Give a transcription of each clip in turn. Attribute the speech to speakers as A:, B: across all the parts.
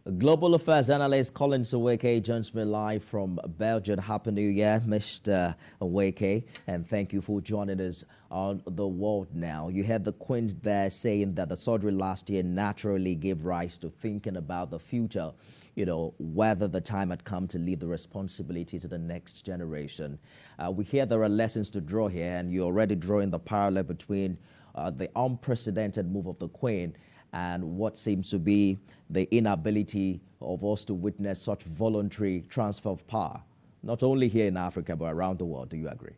A: Global Affairs Analyst Colin Nweke joins me live from Belgium. Happy New Year, Mr. Nweke, and thank you for joining us on The World Now. You heard the Queen there saying that the surgery last year naturally gave rise to thinking about the future, whether the time had come to leave the responsibility to the next generation. We hear there are lessons to draw here, and you're already drawing the parallel between the unprecedented move of the Queen and what seems to be the inability of us to witness such voluntary transfer of power, not only here in Africa, but around the world. Do you agree?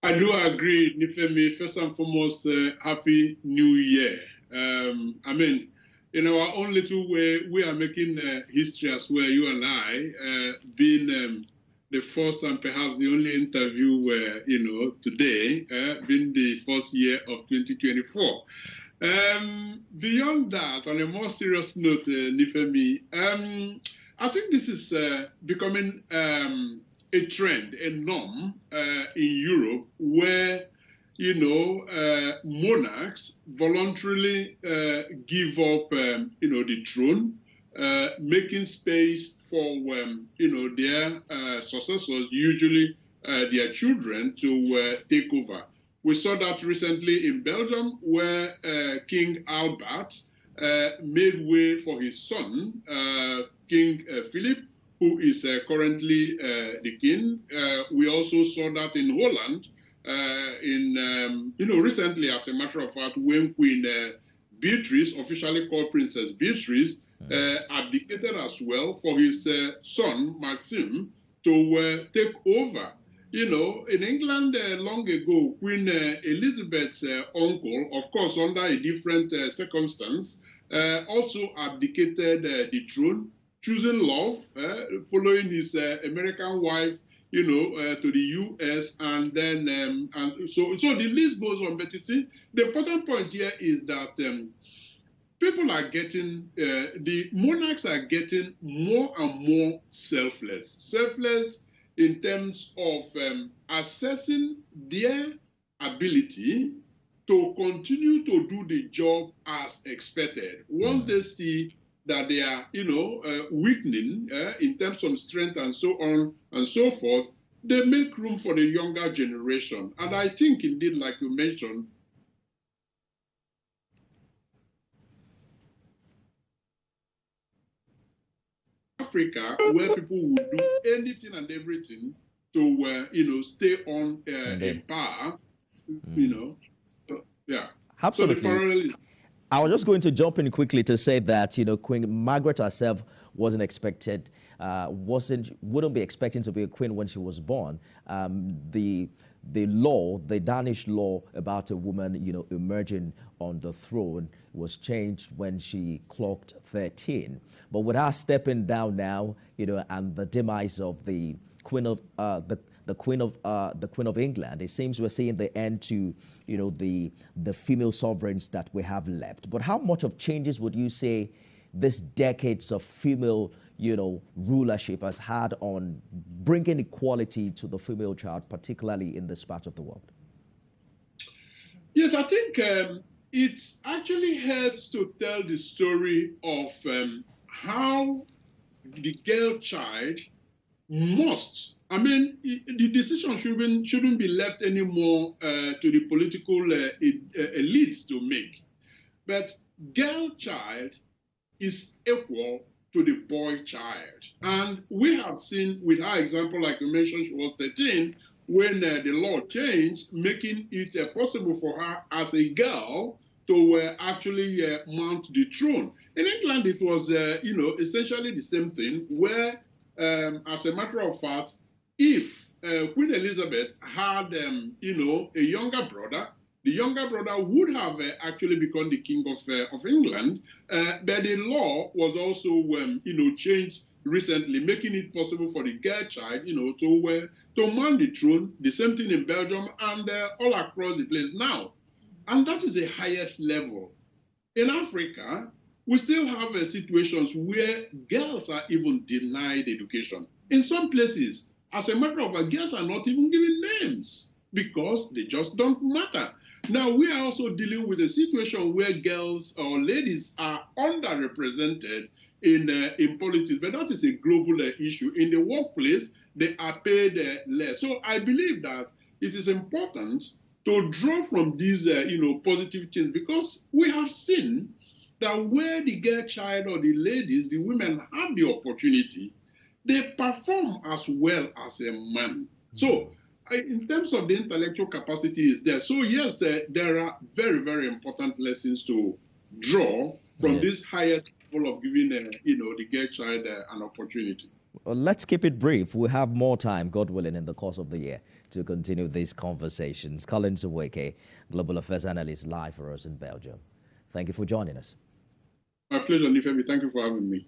B: I do agree, Nifemi. First and foremost, Happy New Year. In our own little way, we are making history as well, you and I, being the first and perhaps the only interview where, today, being the first year of 2024. Beyond that, on a more serious note, Nifemi, I think this is becoming a trend, a norm in Europe where, monarchs voluntarily give up, the throne, making space for, their successors, usually their children, to take over. We saw that recently in Belgium, where King Albert made way for his son, King Philip, who is currently the king. We also saw that in Holland, recently, as a matter of fact, when Queen Beatrice, officially called Princess Beatrice, abdicated as well for his son, Maxim, to take over. In England long ago, Queen Elizabeth's uncle, of course under a different circumstance, also abdicated the throne, choosing love, following his American wife, to the U.S. and then and so the list goes on. But you see, the important point here is that people are getting, the monarchs are getting more and more selfless in terms of assessing their ability to continue to do the job as expected. Once they see that they are, weakening in terms of strength and so on and so forth, they make room for the younger generation. And I think indeed, like you mentioned, Africa, where people would do anything and everything to, stay on in power, So, yeah.
A: Absolutely. I was just going to jump in quickly to say that, Queen Margaret herself wasn't expected, wouldn't be expecting to be a queen when she was born. The Danish law about a woman, emerging on the throne was changed when she clocked 13. But with her stepping down now, and the demise of the Queen of the Queen of England, it seems we're seeing the end to, the female sovereigns that we have left. But how much of changes would you say this decades of female, rulership has had on bringing equality to the female child, particularly in this part of the world?
B: Yes, I think it actually helps to tell the story of how the girl child must, the decision shouldn't be left anymore to the political elites to make. But girl child is equal to the boy child. And we have seen with her example, like you mentioned, she was 13 when the law changed, making it possible for her as a girl to actually mount the throne. In England, it was, essentially the same thing, where, as a matter of fact, if Queen Elizabeth had, a younger brother, the younger brother would have actually become the king of England, but the law was also, changed recently, making it possible for the girl child, to mount the throne. The same thing in Belgium and all across the place now, and that is the highest level. In Africa, we still have situations where girls are even denied education. In some places, as a matter of fact, girls are not even given names because they just don't matter. Now, we are also dealing with a situation where girls or ladies are underrepresented in politics, but that is a global issue. In the workplace, they are paid less. So I believe that it is important to draw from these, positive things, because we have seen that where the girl child or the ladies, the women have the opportunity, they perform as well as a man. So in terms of the intellectual capacity is there. So yes, there are very, very important lessons to draw from this highest level of giving, the girl child an opportunity.
A: Well, let's keep it brief. We'll have more time, God willing, in the course of the year to continue these conversations. Nweke, Global Affairs Analyst, live for us in Belgium. Thank you for joining us.
B: My pleasure, Nifemi. Thank you for having me.